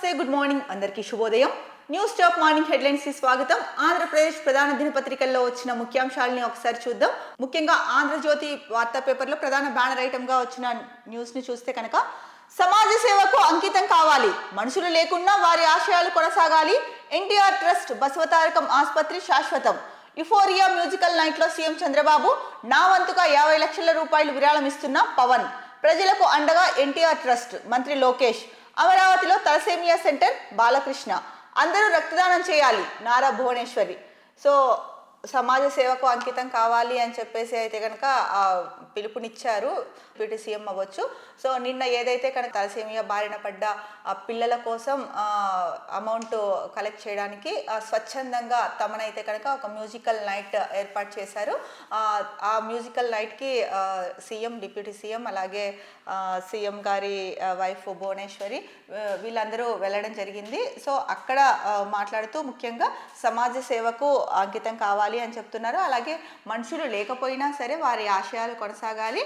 నమస్తే, good morning, అందరికీ శుభోదయం. న్యూస్ టాప్ మార్నింగ్ హెడ్లైన్స్ కి స్వాగతం. ఆంధ్రప్రదేశ్ ప్రధాన దినపత్రికల్లో వచ్చిన ముఖ్యాంశాలని ఒకసారి చూద్దాం. ముఖ్యంగా ఆంధ్రజ్యోతి వార్తా పేపర్లో ప్రధాన బ్యానర్ ఐటమ్ గా వచ్చిన న్యూస్ ని చూస్తే కనుక, సమాజ సేవకు అంకితం కావాలి, మనుషులు లేకున్నా వారి ఆశయాలు కొనసాగాలి, ఎన్టీఆర్ ట్రస్ట్ బసవతారకం ఆసుపత్రి శాశ్వతం, యుఫోరియా మ్యూజికల్ నైట్ లో సీఎం చంద్రబాబు, నా వంతుగా 50 లక్షల రూపాయలు విరాళం ఇస్తున్న పవన్, ప్రజలకు అండగా ఎన్టీఆర్ ట్రస్ట్ మంత్రి లోకేష్, అమరావతిలో తలసేమియా సెంటర్ బాలకృష్ణ, అందరూ రక్తదానం చేయాలి నారా భువనేశ్వరి. సో సమాజ సేవకు అంకితం కావాలి అని చెప్పేసి అయితే కనుక పిలుపునిచ్చారు డిప్యూటీ సీఎం అవ్వచ్చు. సో నిన్న ఏదైతే కనుక తలసేమియా బారిన పడ్డ పిల్లల కోసం అమౌంట్ కలెక్ట్ చేయడానికి స్వచ్ఛందంగా తమనైతే కనుక ఒక మ్యూజికల్ నైట్ ఏర్పాటు చేశారు. ఆ మ్యూజికల్ నైట్కి సీఎం, డిప్యూటీ సీఎం, అలాగే సీఎం గారి వైఫ్ భువనేశ్వరి వీళ్ళందరూ వెళ్ళడం జరిగింది. సో అక్కడ మాట్లాడుతూ ముఖ్యంగా సమాజ సేవకు అంకితం కావాలి అని చెప్తున్నారు. అలాగే మనుషులు లేకపోయినా సరే వారి ఆశయాలు కొనసాగాలి.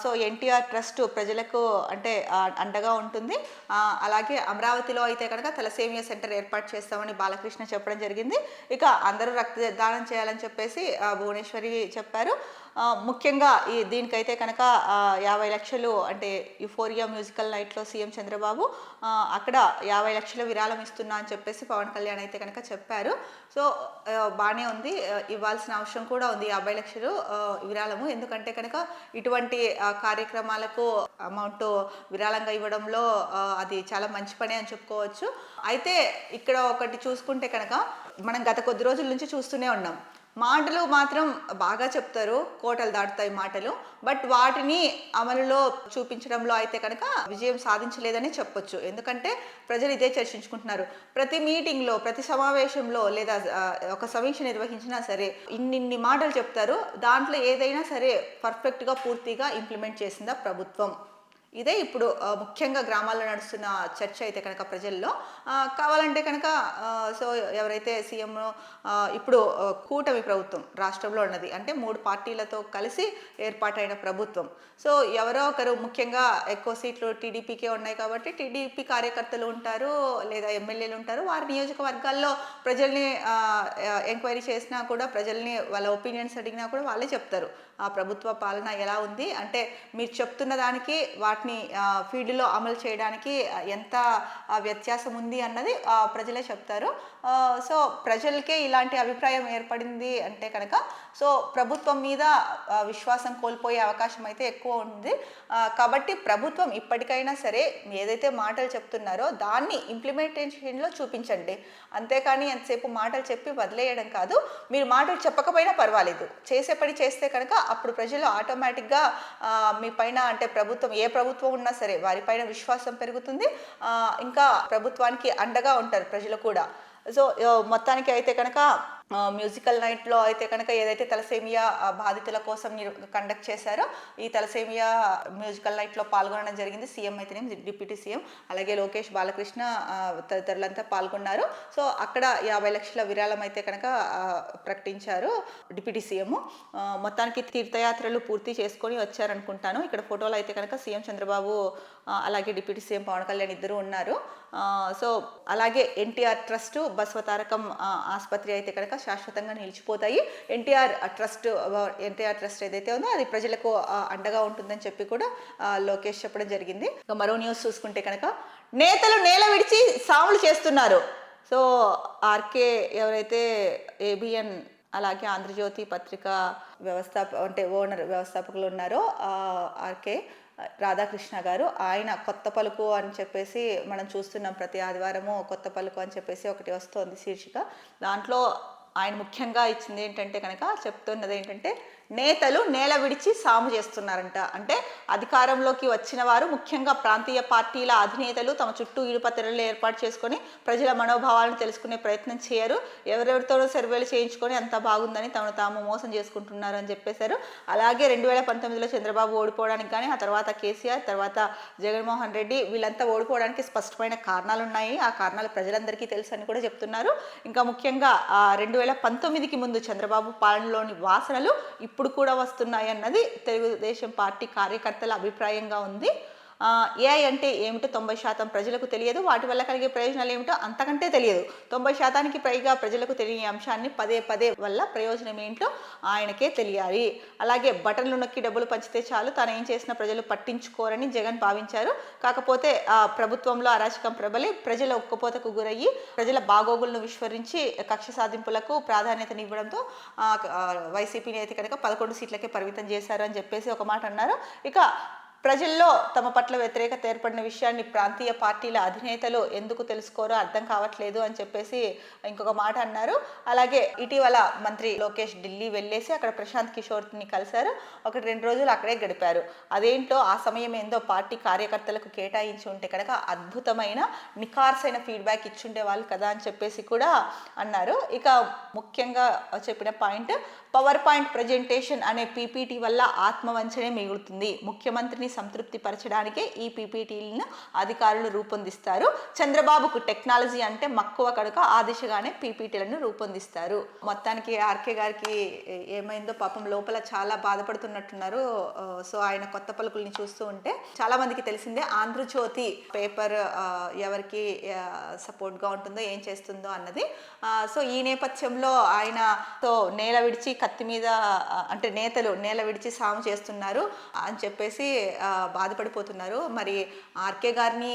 సో ఎన్టీఆర్ ట్రస్ట్ ప్రజలకు అంటే అండగా ఉంటుంది. అలాగే అమరావతిలో అయితే కనుక తలసేమియా సెంటర్ ఏర్పాటు చేస్తామని బాలకృష్ణ చెప్పడం జరిగింది. ఇక అందరూ రక్తదానం చేయాలని చెప్పేసి భువనేశ్వరి చెప్పారు. ముఖ్యంగా దీనికైతే కనుక 50 లక్షలు అంటే యుఫోరియా మ్యూజికల్ నైట్లో సీఎం చంద్రబాబు అక్కడ 50 లక్షల విరాళం ఇస్తున్నా అని చెప్పేసి పవన్ కళ్యాణ్ అయితే కనుక చెప్పారు. సో బాగానే ఉంది, ఇవ్వాల్సిన అవసరం కూడా ఉంది 50 లక్షలు విరాళము. ఎందుకంటే కనుక ఇటువంటి కార్యక్రమాలకు అమౌంట్ విరాళంగా ఇవ్వడంలో అది చాలా మంచి పని అని చెప్పుకోవచ్చు. అయితే ఇక్కడ ఒకటి చూసుకుంటే కనుక మనం గత కొద్ది రోజుల నుంచి చూస్తూనే ఉన్నాం, మాటలు మాత్రం బాగా చెప్తారు, కోటలు దాటుతాయి మాటలు, బట్ వాటిని అమలులో చూపించడంలో అయితే కనుక విజయం సాధించలేదని చెప్పొచ్చు. ఎందుకంటే ప్రజలు ఇదే చర్చించుకుంటున్నారు. ప్రతి మీటింగ్లో, ప్రతి సమావేశంలో లేదా ఒక సమీక్ష నిర్వహించినా సరే ఇన్ని మాటలు చెప్తారు, దాంట్లో ఏదైనా సరే పర్ఫెక్ట్గా పూర్తిగా ఇంప్లిమెంట్ చేసిందా ప్రభుత్వం? ఇదే ఇప్పుడు ముఖ్యంగా గ్రామాల్లో నడుస్తున్న చర్చ అయితే కనుక ప్రజల్లో. కావాలంటే కనుక సో ఎవరైతే సీఎం ఇప్పుడు కూటమి ప్రభుత్వం రాష్ట్రంలో ఉన్నది, అంటే 3 పార్టీలతో కలిసి ఏర్పాటైన ప్రభుత్వం. సో ఎవరో ఒకరు, ముఖ్యంగా ఎక్కువ సీట్లు టీడీపీకే ఉన్నాయి కాబట్టి టీడీపీ కార్యకర్తలు ఉంటారు లేదా ఎమ్మెల్యేలు ఉంటారు. వారి నియోజకవర్గాల్లో ప్రజల్ని ఎంక్వైరీ చేసినా కూడా, ప్రజల్ని వాళ్ళ ఒపీనియన్స్ అడిగినా కూడా వాళ్ళే చెప్తారు ఆ ప్రభుత్వ పాలన ఎలా ఉంది, అంటే మీరు చెప్తున్న దానికి వాటిని ఫీల్డ్లో అమలు చేయడానికి ఎంత వ్యత్యాసం ఉంది అన్నది ప్రజలే చెప్తారు. సో ప్రజలకే ఇలాంటి అభిప్రాయం ఏర్పడింది అంటే కనుక సో ప్రభుత్వం మీద విశ్వాసం కోల్పోయే అవకాశం అయితే ఎక్కువ ఉంది. కాబట్టి ప్రభుత్వం ఇప్పటికైనా సరే ఏదైతే మాటలు చెప్తున్నారో దాన్ని ఇంప్లిమెంటేషన్లో చూపించండి. అంతేకాని ఎంతసేపు మాటలు చెప్పి వదిలేయడం కాదు. మీరు మాటలు చెప్పకపోయినా పర్వాలేదు, చేసే పని చేస్తే కనుక అప్పుడు ప్రజలు ఆటోమేటిక్గా మీ పైన, అంటే ప్రభుత్వం ఏ ప్రభుత్వం ఉన్నా సరే వారిపైన విశ్వాసం పెరుగుతుంది. ఇంకా ప్రభుత్వానికి అండగా ఉంటారు ప్రజలు కూడా. సో మొత్తానికి అయితే కనుక మ్యూజికల్ నైట్లో అయితే కనుక ఏదైతే తలసేమియా బాధితుల కోసం కండక్ట్ చేశారో ఈ తలసేమియా మ్యూజికల్ నైట్లో పాల్గొనడం జరిగింది. సీఎం అయితేనే, డిప్యూటీ సీఎం, అలాగే లోకేష్, బాలకృష్ణ తదితరులంతా పాల్గొన్నారు. సో అక్కడ 50 లక్షల విరాళం అయితే కనుక ప్రకటించారు డిప్యూటీ సీఎం. మొత్తానికి తీర్థయాత్రలు పూర్తి చేసుకొని వచ్చారనుకుంటాను. ఇక్కడ ఫోటోలో అయితే కనుక సీఎం చంద్రబాబు అలాగే డిప్యూటీ సీఎం పవన్ కళ్యాణ్ ఇద్దరు ఉన్నారు. సో అలాగే ఎన్టీఆర్ ట్రస్ట్ బసవతారకం ఆసుపత్రి అయితే కనుక శాశ్వతంగా నిలిచిపోతాయి. ఎన్టీఆర్ ట్రస్ట్ ఏదైతే ఉందో అది ప్రజలకు అండగా ఉంటుందని చెప్పి కూడా లోకేష్ చెప్పడం జరిగింది. మరో న్యూస్ చూసుకుంటే కనుక, నేతలు నేల విడిచి సాములు చేస్తున్నారు. సో ఆర్కే ఎవరైతే ఏబిఎన్ అలాగే ఆంధ్రజ్యోతి పత్రిక వ్యవస్థాపకులు ఉన్నారో ఆర్కే రాధాకృష్ణ గారు, ఆయన కొత్త పలుకు అని చెప్పేసి మనం చూస్తున్నాం. ప్రతి ఆదివారము కొత్త పలుకు అని చెప్పేసి ఒకటి వస్తుంది శీర్షిక. దాంట్లో ఆయన ముఖ్యంగా ఇచ్చింది ఏంటంటే కనుక, చెప్తున్నది ఏంటంటే, నేతలు నేల విడిచి సాము చేస్తున్నారంట. అంటే అధికారంలోకి వచ్చిన వారు, ముఖ్యంగా ప్రాంతీయ పార్టీల అధినేతలు తమ చుట్టూ ఇరుపత్రాలు ఏర్పాటు చేసుకొని ప్రజల మనోభావాలను తెలుసుకునే ప్రయత్నం చేయరు. ఎవరెవరితోనో సర్వేలు చేయించుకొని అంతా బాగుందని తమను తాము మోసం చేసుకుంటున్నారు అని చెప్పేశారు. అలాగే 2019లో చంద్రబాబు ఓడిపోవడానికి కానీ, ఆ తర్వాత కేసీఆర్, తర్వాత జగన్మోహన్ రెడ్డి, వీళ్ళంతా ఓడిపోవడానికి స్పష్టమైన కారణాలు ఉన్నాయి. ఆ కారణాలు ప్రజలందరికీ తెలుసు అని కూడా చెప్తున్నారు. ఇంకా ముఖ్యంగా 2019కి ముందు చంద్రబాబు పాలనలోని వాసనలు ఇప్పుడు కూడా వస్తున్నాయి అన్నది తెలుగుదేశం పార్టీ కార్యకర్తల అభిప్రాయంగా ఉంది. ఏఐ అంటే ఏమిటో 90% ప్రజలకు తెలియదు, వాటి వల్ల కలిగే ప్రయోజనాలు ఏమిటో అంతకంటే తెలియదు. 90% పైగా ప్రజలకు తెలియని అంశాన్ని పదే పదే వల్ల ప్రయోజనం ఏంటో ఆయనకే తెలియాలి. అలాగే బటన్లు నొక్కి డబ్బులు పంచితే చాలు, తాను ఏం చేసినా ప్రజలు పట్టించుకోరని జగన్ భావించారు. కాకపోతే ప్రభుత్వంలో అరాచకం ప్రబలి ప్రజల ఉక్కపోతకు గురయ్యి ప్రజల బాగోగులను విస్మరించి కక్ష సాధింపులకు ప్రాధాన్యతనివ్వడంతో వైసీపీ నేత కనుక 11 సీట్లకే పరిమితం చేశారు అని చెప్పేసి ఒక మాట అన్నారు. ఇక ప్రజల్లో తమ పట్ల వ్యతిరేకత ఏర్పడిన విషయాన్ని ప్రాంతీయ పార్టీల అధినేతలు ఎందుకు తెలుసుకోరో అర్థం కావట్లేదు అని చెప్పేసి ఇంకొక మాట అన్నారు. అలాగే ఇటీవల మంత్రి లోకేష్ ఢిల్లీ వెళ్ళేసి అక్కడ ప్రశాంత్ కిషోర్ని కలిశారు. 1-2 రోజులు అక్కడే గడిపారు. అదేంటో ఆ సమయం ఏందో పార్టీ కార్యకర్తలకు కేటాయించి ఉంటే కనుక అద్భుతమైన నిఖార్సైన ఫీడ్బ్యాక్ ఇచ్చుండే వాళ్ళు కదా అని చెప్పేసి కూడా అన్నారు. ఇక ముఖ్యంగా చెప్పిన పాయింట్, పవర్ పాయింట్ ప్రజెంటేషన్ అనే పీపీటీ వల్ల ఆత్మవంచనే మిగులుతుంది. ముఖ్యమంత్రిని సంతృప్తి పరచడానికే ఈ పీపీటీలను అధికారులు రూపొందిస్తారు. చంద్రబాబుకు టెక్నాలజీ అంటే మక్కువ కనుక ఆ దిశగానే పీపీటీలను రూపొందిస్తారు. మొత్తానికి ఆర్కే గారికి ఏమైందో పాపం లోపల చాలా బాధపడుతున్నట్టున్నారు. సో ఆయన కొత్త పలుకుల్ని చూస్తూ ఉంటే చాలా మందికి తెలిసిందే ఆంధ్రజ్యోతి పేపర్ ఎవరికి సపోర్ట్గా ఉంటుందో ఏం చేస్తుందో అన్నది. సో ఈ నేపథ్యంలో ఆయన నేల విడిచి కత్తి మీద అంటే నేతలు నేల విడిచి సాము చేస్తున్నారు అని చెప్పేసి బాధపడిపోతున్నారు. మరి ఆర్కే గారిని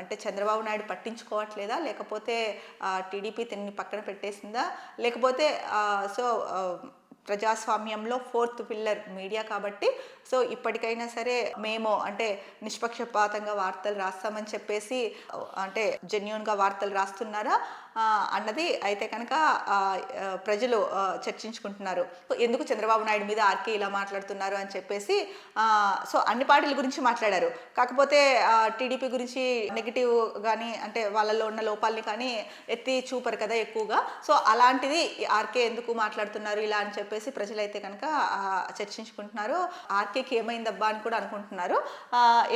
అంటే చంద్రబాబు నాయుడు పట్టించుకోవట్లేదా, లేకపోతే టీడీపీ తిన్ని పక్కన పెట్టేసిందా, లేకపోతే ప్రజాస్వామ్యంలో 4th పిల్లర్ మీడియా కాబట్టి సో ఇప్పటికైనా సరే మేము అంటే నిష్పక్షపాతంగా వార్తలు రాస్తామని చెప్పేసి అంటే జెన్యూన్గా వార్తలు రాస్తున్నారా అన్నది అయితే కనుక ప్రజలు చర్చించుకుంటున్నారు. ఎందుకు చంద్రబాబు నాయుడు మీద ఆర్కే ఇలా మాట్లాడుతున్నారు అని చెప్పేసి సో అన్ని పార్టీల గురించి మాట్లాడారు. కాకపోతే టీడీపీ గురించి నెగిటివ్ కానీ అంటే వాళ్ళలో ఉన్న లోపాలని కానీ ఎత్తి చూపరు కదా ఎక్కువగా. సో అలాంటిది ఆర్కే ఎందుకు మాట్లాడుతున్నారు ఇలా అని చెప్పేసి ప్రజలైతే కనుక చర్చించుకుంటున్నారు. ఆర్కేకి ఏమైందబ్బా అని కూడా అనుకుంటున్నారు.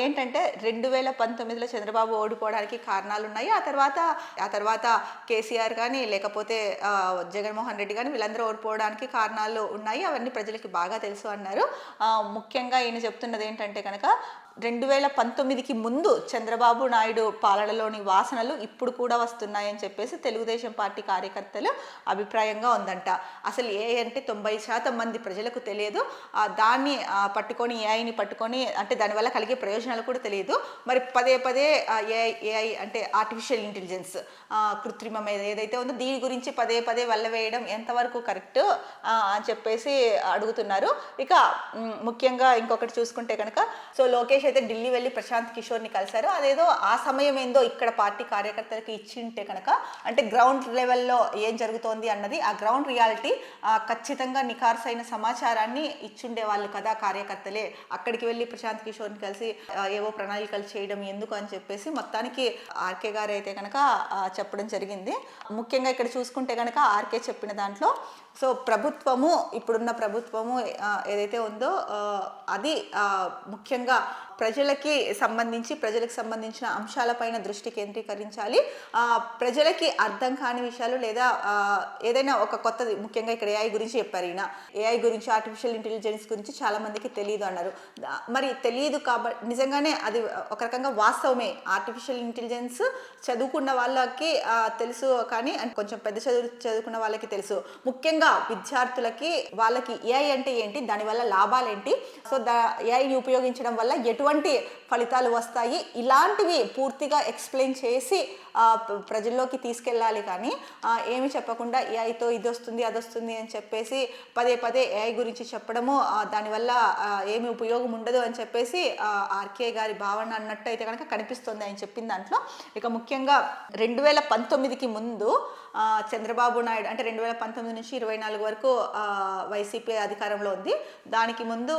ఏంటంటే 2019లో చంద్రబాబు ఓడిపోవడానికి కారణాలు ఉన్నాయి. ఆ తర్వాత కేసీఆర్ కానీ లేకపోతే జగన్మోహన్ రెడ్డి కానీ వీళ్ళందరూ ఓడిపోవడానికి కారణాలు ఉన్నాయి. అవన్నీ ప్రజలకి బాగా తెలుసు అన్నారు. ముఖ్యంగా ఈయన చెప్తున్నది ఏంటంటే కనుక 2019కి ముందు చంద్రబాబు నాయుడు పాలనలోని వాసనలు ఇప్పుడు కూడా వస్తున్నాయని చెప్పేసి తెలుగుదేశం పార్టీ కార్యకర్తలు అభిప్రాయంగా ఉందంట. అసలు ఏ అంటే 90% మంది ప్రజలకు తెలియదు. దాన్ని పట్టుకొని ఏఐని పట్టుకొని అంటే దానివల్ల కలిగే ప్రయోజనాలు కూడా తెలియదు. మరి పదే పదే ఏఐ అంటే ఆర్టిఫిషియల్ ఇంటెలిజెన్స్ కృత్రిమం ఏదైతే ఉందో దీని గురించి పదే పదే వల్లవేయడం ఎంతవరకు కరెక్ట్ అని చెప్పేసి అడుగుతున్నారు. ఇక ముఖ్యంగా ఇంకొకటి చూసుకుంటే కనుక సో లోకేష్ అయితే ఢిల్లీ వెళ్ళి ప్రశాంత్ కిషోర్ని కలిశారు. అదేదో ఆ సమయం ఏందో ఇక్కడ పార్టీ కార్యకర్తలకు ఇచ్చి ఉంటే కనుక అంటే గ్రౌండ్ లెవెల్లో ఏం జరుగుతోంది అన్నది ఆ గ్రౌండ్ రియాలిటీ ఖచ్చితంగా నిఖార్సైన సమాచారాన్ని ఇచ్చుండే వాళ్ళు కదా కార్యకర్తలే. అక్కడికి వెళ్ళి ప్రశాంత్ కిషోర్ని కలిసి ఏవో ప్రణాళికలు చేయడం ఎందుకు అని చెప్పేసి మొత్తానికి ఆర్కే గారు అయితే కనుక చెప్పడం జరిగింది. ముఖ్యంగా ఇక్కడ చూసుకుంటే కనుక ఆర్కే చెప్పిన దాంట్లో సో ప్రభుత్వము ఇప్పుడున్న ప్రభుత్వము ఏదైతే ఉందో అది ముఖ్యంగా ప్రజలకు సంబంధించిన అంశాలపైన దృష్టి కేంద్రీకరించాలి. ప్రజలకి అర్థం కాని విషయాలు లేదా ఏదైనా ఒక కొత్తది ముఖ్యంగా ఇక్కడ ఏఐ గురించి చెప్పారు. ఈయన ఏఐ గురించి ఆర్టిఫిషియల్ ఇంటెలిజెన్స్ గురించి చాలా మందికి తెలియదు అన్నారు. మరి తెలియదు కాబట్టి నిజంగానే అది ఒక రకంగా వాస్తవమే. ఆర్టిఫిషియల్ ఇంటెలిజెన్స్ చదువుకున్న వాళ్ళకి తెలుసు కానీ కొంచెం పెద్ద చదువుకున్న వాళ్ళకి తెలుసు. ముఖ్యంగా విద్యార్థులకి వాళ్ళకి ఏఐ అంటే ఏంటి, దానివల్ల లాభాలేంటి, సో ఏఐని ఉపయోగించడం వల్ల ఎటువంటి ఫలితాలు వస్తాయి, ఇలాంటివి పూర్తిగా ఎక్స్ప్లెయిన్ చేసి ప్రజల్లోకి తీసుకెళ్ళాలి. కానీ ఏమి చెప్పకుండా ఏఐతో ఇది వస్తుంది అది వస్తుంది అని చెప్పేసి పదే పదే ఏఐ గురించి చెప్పడము దానివల్ల ఏమి ఉపయోగం ఉండదు అని చెప్పేసి ఆర్కే గారి భావన అన్నట్టు అయితే కనుక కనిపిస్తుంది ఆయన చెప్పిన దాంట్లో. ఇక ముఖ్యంగా 2019కి ముందు చంద్రబాబు నాయుడు అంటే 2019 నుంచి 24 వరకు వైసీపీ అధికారంలో ఉంది, దానికి ముందు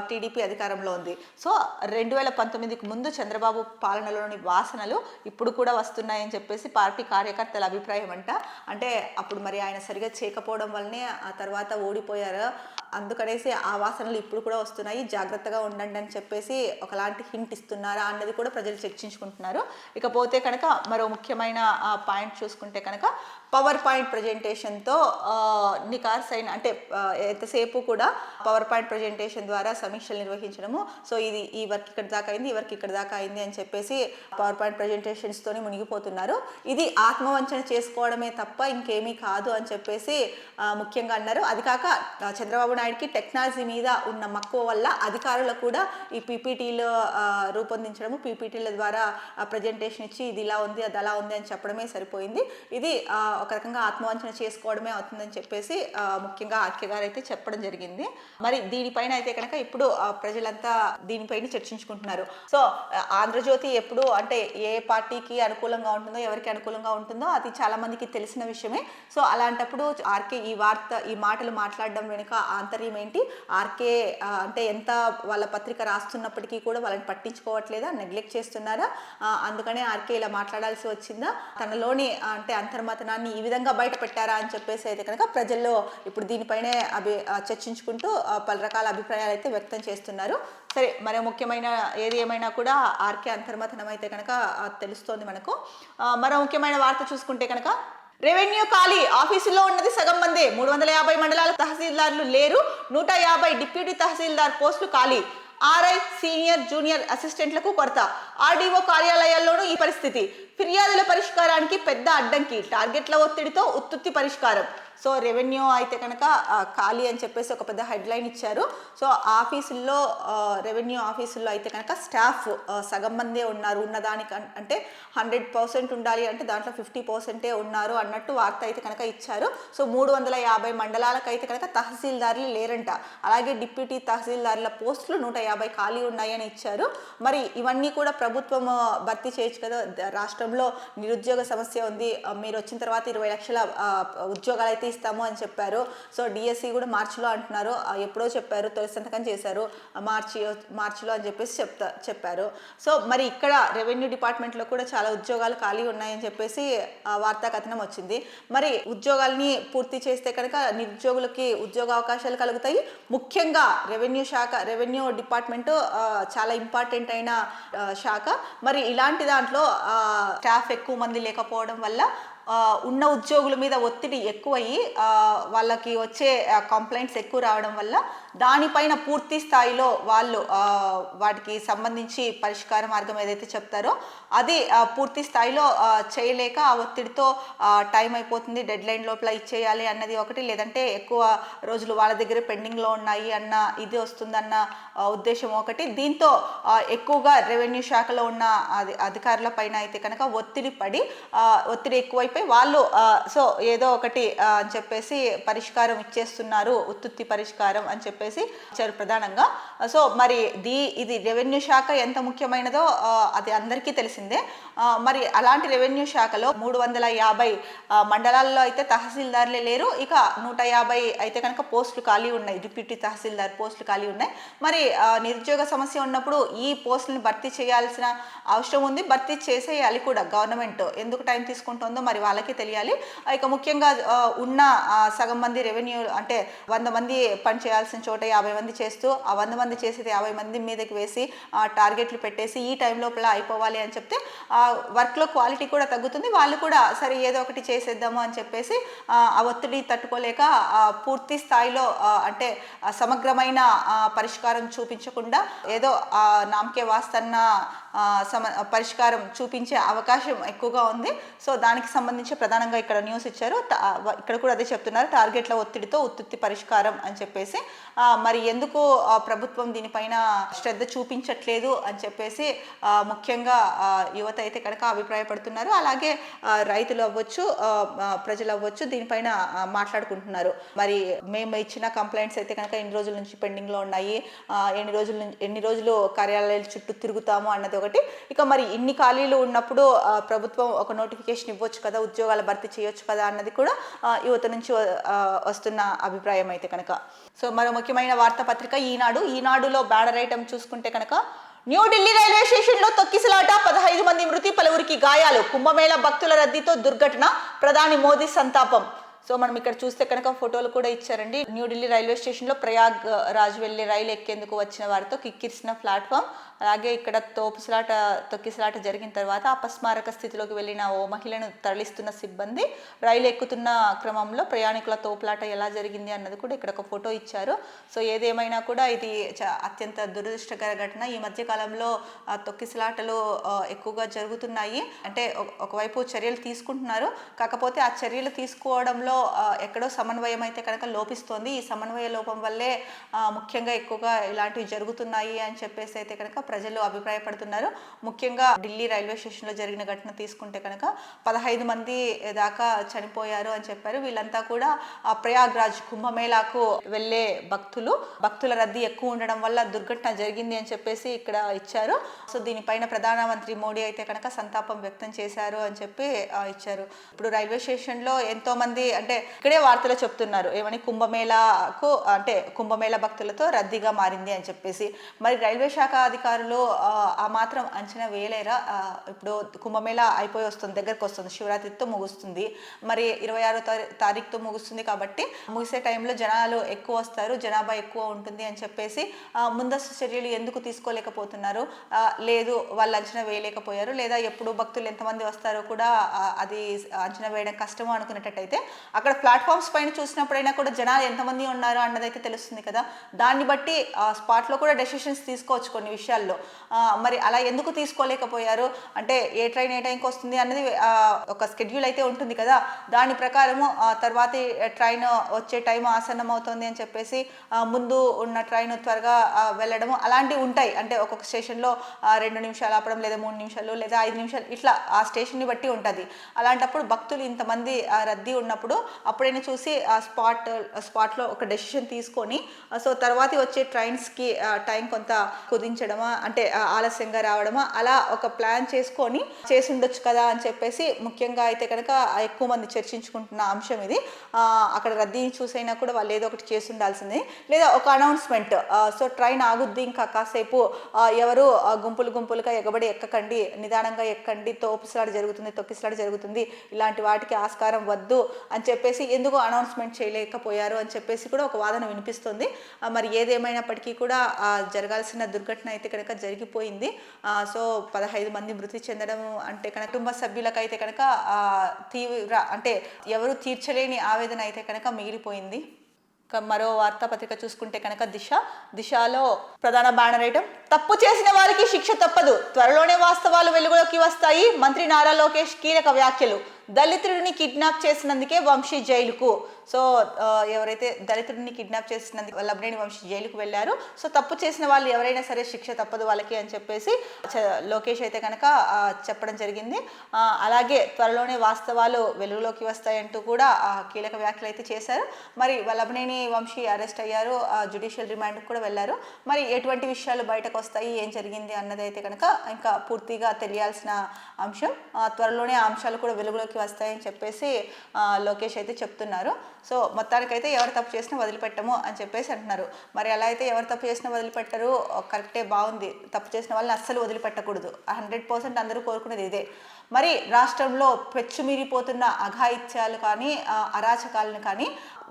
టీడీపీ అధికారంలో ఉంది. సో 2019కి ముందు చంద్రబాబు పాలనలోని వాసనలు ఇప్పుడు కూడా వస్తున్నాయని చెప్పేసి పార్టీ కార్యకర్తల అభిప్రాయం అంట. అంటే అప్పుడు మరి ఆయన సరిగా చేయకపోవడం వల్లనే ఆ తర్వాత ఓడిపోయారు, అందుకనేసి ఆ వాసనలు ఇప్పుడు కూడా వస్తున్నాయి, జాగ్రత్తగా ఉండండి అని చెప్పేసి ఒకలాంటి హింట్ ఇస్తున్నారా అన్నది కూడా ప్రజలు చర్చించుకుంటున్నారు. ఇకపోతే కనుక మరో ముఖ్యమైన పాయింట్ చూసుకుంటే కనుక పవర్ పాయింట్ ప్రజెంటేషన్తో నికార్స్ అయిన అంటే ఎంతసేపు కూడా పవర్ పాయింట్ ప్రజెంటేషన్ ద్వారా సమీక్షలు నిర్వహించడము. సో ఇది ఈ వర్క్ ఇక్కడ దాకా అయింది, ఈ వర్క్ ఇక్కడ దాకా అయింది అని చెప్పేసి పవర్ పాయింట్ ప్రజెంటేషన్స్తోనే మునిగిపోతున్నారు. ఇది ఆత్మవంచన చేసుకోవడమే తప్ప ఇంకేమీ కాదు అని చెప్పేసి ముఖ్యంగా అన్నారు. అది కాక చంద్రబాబు నాయుడుకి టెక్నాలజీ మీద ఉన్న మక్కువ వల్ల అధికారులకు కూడా ఈ పీపీటీలు రూపొందించడము, పీపీటీల ద్వారా ప్రజెంటేషన్ ఇచ్చి ఇది ఇలా ఉంది అది అలా ఉంది అని చెప్పడమే సరిపోయింది. ఇది ఒక రకంగా ఆత్మవంచన చేసుకోవడమే అవుతుందని చెప్పేసి ముఖ్యంగా ఆర్కే గారు అయితే చెప్పడం జరిగింది. మరి దీనిపైన అయితే కనుక ఇప్పుడు ప్రజలంతా దీనిపైన చర్చించుకుంటున్నారు. సో ఆంధ్రజ్యోతి ఎప్పుడు అంటే ఏ పార్టీకి అనుకూలంగా ఉంటుందో ఎవరికి అనుకూలంగా ఉంటుందో అది చాలా మందికి తెలిసిన విషయమే. సో అలాంటప్పుడు ఆర్కే ఈ మాటలు మాట్లాడడం వెనుక ఆంతర్యం ఏంటి, ఆర్కే అంటే ఎంత వాళ్ళ పత్రిక రాస్తున్నప్పటికీ కూడా వాళ్ళని పట్టించుకోవట్లేదా, నెగ్లెక్ట్ చేస్తున్నారా, అందుకనే ఆర్కే ఇలా మాట్లాడాల్సి వచ్చిందా, తనలోని అంటే అంతర్మతనాన్ని ఈ విధంగా బయట పెట్టారా అని చెప్పేసి అయితే కనుక ప్రజల్లో ఇప్పుడు దీనిపైనే చర్చించుకుంటూ పలు రకాల అభిప్రాయాలు అయితే వ్యక్తం చేస్తున్నారు. సరే, మరో ముఖ్యమైన ఏది ఏమైనా కూడా ఆర్కే అంతర్మథనం అయితే కనుక తెలుస్తోంది మనకు. మరో ముఖ్యమైన వార్త చూసుకుంటే కనుక రెవెన్యూ ఖాళీ, ఆఫీసుల్లో ఉన్నది సగం మందే, 350 మండలాల తహసీల్దార్లు లేరు, 150 డిప్యూటీ తహసీల్దార్ పోస్టులు ఖాళీ, ఆర్ఐ సీనియర్ జూనియర్ అసిస్టెంట్లకు కొరత, ఆర్డీఓ కార్యాలయాల్లోనూ ఈ పరిస్థితి, ఫిర్యాదుల పరిష్కారానికి పెద్ద అడ్డంకి, టార్గెట్ల ఒత్తిడితో ఉత్తుత్తి పరిష్కారం. సో రెవెన్యూ అయితే కనుక ఖాళీ అని చెప్పేసి ఒక పెద్ద హెడ్లైన్ ఇచ్చారు. సో ఆఫీసుల్లో రెవెన్యూ ఆఫీసుల్లో అయితే కనుక స్టాఫ్ సగం మందే ఉన్నారు, ఉన్నదానికి అంటే 100% ఉండాలి అంటే దాంట్లో 50% ఉన్నారు అన్నట్టు వార్త అయితే కనుక ఇచ్చారు. సో 350 మండలాలకు అయితే కనుక తహసీల్దార్లు లేరంట. అలాగే డిప్యూటీ తహసీల్దార్ల పోస్టులు 150 ఖాళీ ఉన్నాయని ఇచ్చారు. మరి ఇవన్నీ కూడా ప్రభుత్వం భర్తీ చేయొచ్చు కదా, రాష్ట్రంలో నిరుద్యోగ సమస్య ఉంది, మీరు వచ్చిన తర్వాత 20 లక్షల ఉద్యోగాలు అయితే ఇస్తాము అని చెప్పారు. సో డిఎస్సి కూడా మార్చిలో అంటున్నారు, ఎప్పుడో చెప్పారు, తొలి సంతకం చేశారు మార్చిలో అని చెప్పేసి చెప్పారు. సో మరి ఇక్కడ రెవెన్యూ డిపార్ట్మెంట్లో కూడా చాలా ఉద్యోగాలు ఖాళీ ఉన్నాయని చెప్పేసి వార్తా కథనం వచ్చింది. మరి ఉద్యోగాల్ని పూర్తి చేస్తే కనుక నిరుద్యోగులకి ఉద్యోగ అవకాశాలు కలుగుతాయి. ముఖ్యంగా రెవెన్యూ డిపార్ట్మెంట్ చాలా ఇంపార్టెంట్ అయిన శాఖ. మరి ఇలాంటి దాంట్లో స్టాఫ్ ఎక్కువ మంది లేకపోవడం వల్ల ఉన్న ఉద్యోగుల మీద ఒత్తిడి ఎక్కువయ్యి వాళ్ళకి వచ్చే కంప్లైంట్స్ ఎక్కువ రావడం వల్ల దానిపైన పూర్తి స్థాయిలో వాళ్ళు వాటికి సంబంధించి పరిష్కార మార్గం ఏదైతే చెప్తారో అది పూర్తి స్థాయిలో చేయలేక ఆ ఒత్తిడితో టైం అయిపోతుంది, డెడ్ లైన్ లోపల ఇచ్చేయాలి అన్నది ఒకటి, లేదంటే ఎక్కువ రోజులు వాళ్ళ దగ్గర పెండింగ్లో ఉన్నాయి అన్న ఇది వస్తుందన్న ఉద్దేశం ఒకటి. దీంతో ఎక్కువగా రెవెన్యూ శాఖలో ఉన్న అధికారుల పైన అయితే కనుక ఒత్తిడి ఎక్కువైపోయి వాళ్ళు సో ఏదో ఒకటి అని చెప్పేసి పరిష్కారం ఇచ్చేస్తున్నారు, ఉత్తుత్తి పరిష్కారం అని చెప్పేసి ఇచ్చారు ప్రధానంగా. సో మరి ఇది రెవెన్యూ శాఖ ఎంత ముఖ్యమైనదో అది అందరికీ తెలిసిందే. మరి అలాంటి రెవెన్యూ శాఖలో 350 మండలాల్లో అయితే తహసీల్దార్లే లేరు, ఇక 150 అయితే కనుక పోస్టులు ఖాళీ ఉన్నాయి, డిప్యూటీ తహసీల్దార్ పోస్టులు ఖాళీ ఉన్నాయి. మరి నిరుద్యోగ సమస్య ఉన్నప్పుడు ఈ పోస్టులను భర్తీ చేయాల్సిన అవసరం ఉంది, భర్తీ చేసేయాలి కూడా. గవర్నమెంట్ ఎందుకు టైం తీసుకుంటుందో మరి వాళ్ళకి తెలియాలి. ఇక ముఖ్యంగా ఉన్న సగం మంది రెవెన్యూ అంటే 100 మంది పని చేయాల్సిన చోట 50 మంది చేస్తూ ఆ 100 మంది చేసేది 50 మంది మీదకి వేసి టార్గెట్లు పెట్టేసి ఈ టైం లోపల అయిపోవాలి అని చెప్తే వర్క్లో క్వాలిటీ కూడా తగ్గుతుంది. వాళ్ళు కూడా సరే ఏదో ఒకటి చేసేద్దాము అని చెప్పేసి ఆ ఒత్తిడి తట్టుకోలేక పూర్తి స్థాయిలో అంటే సమగ్రమైన పరిష్కారం చూపించకుండా ఏదో నామకే వాస్తన్న పరిష్కారం చూపించే అవకాశం ఎక్కువగా ఉంది. సో దానికి సంబంధించి ప్రధానంగా ఇక్కడ న్యూస్ ఇచ్చారు. ఇక్కడ కూడా అదే చెప్తున్నారు, టార్గెట్ల ఒత్తిడితో ఉత్తుత్తి పరిష్కారం అని చెప్పేసి. మరి ఎందుకు ప్రభుత్వం దీనిపైన శ్రద్ధ చూపించట్లేదు అని చెప్పేసి ముఖ్యంగా యువత అయితే కనుక అభిప్రాయపడుతున్నారు. అలాగే రైతులు అవ్వచ్చు, ప్రజలు అవ్వచ్చు దీనిపైన మాట్లాడుకుంటున్నారు. మరి మేము ఇచ్చిన కంప్లైంట్స్ అయితే కనుక ఎన్ని రోజుల నుంచి పెండింగ్లో ఉన్నాయి, ఎన్ని రోజులు కార్యాలయాల చుట్టూ తిరుగుతాము అన్నది ఒకటి. ఇక మరి ఇన్ని ఖాళీలు ఉన్నప్పుడు ప్రభుత్వం ఒక నోటిఫికేషన్ ఇవ్వచ్చు కదా, ఉద్యోగాల భర్తీ చేయొచ్చు కదా అన్నది కూడా యువత నుంచి వస్తున్న అభిప్రాయం అయితే కనుక. సో మరో ముఖ్యమైన వార్తాపత్రిక ఈనాడులో బ్యానర్ ఐటమ్ చూసుకుంటే కనుక న్యూఢిల్లీ రైల్వే స్టేషన్లో తొక్కిసలాట, 15 మంది మృతి, పలువురికి గాయాలు, కుంభమేళ భక్తుల రద్దీతో దుర్ఘటన, ప్రధాని మోదీ సంతాపం. సో మనం ఇక్కడ చూస్తే కనుక ఫోటోలు కూడా ఇచ్చారండి. న్యూఢిల్లీ రైల్వే స్టేషన్లో ప్రయాగ్ రాజ్ వెళ్లే రైలు ఎక్కేందుకు వచ్చిన వారితో కిక్కిరిసిన ప్లాట్ఫామ్. అలాగే ఇక్కడ తొక్కిసలాట జరిగిన తర్వాత అపస్మారక స్థితిలోకి వెళ్ళిన ఓ మహిళను తరలిస్తున్న సిబ్బంది, రైలు ఎక్కుతున్న క్రమంలో ప్రయాణికుల తోపులాట ఎలా జరిగింది అన్నది కూడా ఇక్కడ ఒక ఫోటో ఇచ్చారు. సో ఏదేమైనా కూడా ఇది అత్యంత దురదృష్టకర ఘటన. ఈ మధ్య కాలంలో తొక్కిసలాటలు ఎక్కువగా జరుగుతున్నాయి. అంటే ఒకవైపు చర్యలు తీసుకుంటున్నారు, కాకపోతే ఆ చర్యలు తీసుకోవడంలో ఎక్కడో సమన్వయం అయితే కనుక లోపిస్తోంది. ఈ సమన్వయ లోపం వల్లే ముఖ్యంగా ఎక్కువగా ఇలాంటివి జరుగుతున్నాయి అని చెప్పేసి అయితే కనుక ప్రజలు అభిప్రాయపడుతున్నారు. ముఖ్యంగా ఢిల్లీ రైల్వే స్టేషన్లో జరిగిన ఘటన తీసుకుంటే కనుక 15 మంది దాకా చనిపోయారు అని చెప్పారు. వీళ్ళంతా కూడా ప్రయాగ్రాజ్ కుంభమేళాకు వెళ్ళే భక్తుల రద్దీ ఎక్కువ ఉండడం వల్ల దుర్ఘటన జరిగింది అని చెప్పేసి ఇక్కడ ఇచ్చారు. సో దీనిపైన ప్రధానమంత్రి మోడీ అయితే కనుక సంతాపం వ్యక్తం చేశారు అని చెప్పి ఇచ్చారు. ఇప్పుడు రైల్వే స్టేషన్లో ఎంతో మంది అంటే ఇక్కడే వార్తలు చెప్తున్నారు ఏమని, కుంభమేళా భక్తులతో రద్దీగా మారింది అని చెప్పేసి. మరి రైల్వే శాఖ అధికారులు ఆ మాత్రం అంచనా వేయలేరా? ఇప్పుడు కుంభమేళా అయిపోయి వస్తుంది, దగ్గరకు వస్తుంది, శివరాత్రితో ముగుస్తుంది, మరి 26వ తారీఖుతో ముగుస్తుంది. కాబట్టి ముగిసే టైంలో జనాలు ఎక్కువ వస్తారు, జనాభా ఎక్కువ ఉంటుంది అని చెప్పేసి ముందస్తు చర్యలు ఎందుకు తీసుకోలేకపోతున్నారు? లేదు వాళ్ళు అంచనా వేయలేకపోయారు, లేదా ఎప్పుడు భక్తులు ఎంతమంది వస్తారో కూడా అది అంచనా వేయడం కష్టము అనుకునేటట్టయితే అక్కడ ప్లాట్ఫామ్స్ పైన చూసినప్పుడైనా కూడా జనాలు ఎంతమంది ఉన్నారు అన్నదైతే తెలుస్తుంది కదా. దాన్ని బట్టి స్పాట్లో కూడా డెసిషన్స్ తీసుకోవచ్చు కొన్ని విషయాల్లో. మరి అలా ఎందుకు తీసుకోలేకపోయారు? అంటే ఏ ట్రైన్ ఏ టైంకి వస్తుంది అన్నది ఒక స్కెడ్యూల్ అయితే ఉంటుంది కదా, దాని ప్రకారము తర్వాతి ట్రైన్ వచ్చే టైం ఆసన్నం అవుతుంది అని చెప్పేసి ముందు ఉన్న ట్రైన్ త్వరగా వెళ్ళడము అలాంటివి ఉంటాయి. అంటే ఒక్కొక్క స్టేషన్లో 2 నిమిషాలు ఆపడం, లేదా 3 నిమిషాలు, లేదా 5 నిమిషాలు, ఇట్లా ఆ స్టేషన్ని బట్టి ఉంటుంది. అలాంటప్పుడు భక్తులు ఇంతమంది రద్దీ ఉన్నప్పుడు అప్పుడైనా చూసి స్పాట్లో ఒక డెసిషన్ తీసుకొని సో తర్వాత వచ్చే ట్రైన్స్కి టైం కొంత కుదించడమా, అంటే ఆలస్యంగా రావడమా, అలా ఒక ప్లాన్ చేసుకొని చేసి ఉండొచ్చు కదా అని చెప్పేసి ముఖ్యంగా అయితే కనుక ఎక్కువ మంది చర్చించుకుంటున్న అంశం ఇది. అక్కడ రద్దీని చూసైనా కూడా వాళ్ళు ఏదో ఒకటి చేసి ఉండాల్సిందే, లేదా ఒక అనౌన్స్మెంట్, సో ట్రైన్ ఆగుద్ది ఇంకా కాసేపు, ఎవరు గుంపులుగా ఎగబడి ఎక్కకండి, నిదానంగా ఎక్కండి, తొక్కిసలాట జరుగుతుంది, ఇలాంటి వాటికి ఆస్కారం వద్దు అని చెప్పేసి ఎందుకు అనౌన్స్మెంట్ చేయలేకపోయారు అని చెప్పేసి కూడా ఒక వాదన వినిపిస్తుంది. మరి ఏదేమైనప్పటికీ కూడా జరగాల్సిన దుర్ఘటన అయితే కనుక జరిగిపోయింది. సో 15 మంది మృతి చెందడం అంటే కనుక కుటుంబ సభ్యులకైతే కనుక తీవ్ర అంటే ఎవరు తీర్చలేని ఆవేదన అయితే కనుక మిగిలిపోయింది. మరో వార్తాపత్రిక చూసుకుంటే కనుక దిశలో ప్రధాన బ్యానర్ ఐటమ్, తప్పు చేసిన వారికి శిక్ష తప్పదు, త్వరలోనే వాస్తవాలు వెలుగులోకి వస్తాయి, మంత్రి నారా లోకేష్ కీలక వ్యాఖ్యలు, దళితుడిని కిడ్నాప్ చేసినందుకే వంశీ జైలుకు. సో ఎవరైతే దళితుడిని కిడ్నాప్ చేసినందుకు లబ్నేని వంశీ జైలుకు వెళ్ళారు. సో తప్పు చేసిన వాళ్ళు ఎవరైనా సరే శిక్ష తప్పదు వాళ్ళకి అని చెప్పేసి లోకేష్ అయితే కనుక చెప్పడం జరిగింది. అలాగే త్వరలోనే వాస్తవాలు వెలుగులోకి వస్తాయంటూ కూడా కీలక వ్యాఖ్యలు అయితే చేశారు. మరి లబ్నేని వంశీ అరెస్ట్ అయ్యారు, జ్యుడిషియల్ రిమాండ్కి కూడా వెళ్ళారు. మరి ఎటువంటి విషయాలు బయటకు వస్తాయి, ఏం జరిగింది అన్నది అయితే కనుక ఇంకా పూర్తిగా తెలియాల్సిన అంశం. త్వరలోనే ఆ అంశాలు కూడా వెలుగులోకి వస్తాయని చెప్పేసి లోకేష్ అయితే చెప్తున్నారు. సో మొత్తానికైతే ఎవరు తప్పు చేసినా వదిలిపెట్టము అని చెప్పేసి అంటున్నారు. మరి అలా అయితే ఎవరు తప్పు చేసినా వదిలిపెట్టరు, కరెక్టే, బాగుంది. తప్పు చేసిన వాళ్ళని అస్సలు వదిలిపెట్టకూడదు, 100% అందరూ కోరుకునేది ఇదే. మరి రాష్ట్రంలో పెచ్చుమీరిపోతున్న అఘాయిత్యాలు కానీ అరాచకాలను కానీ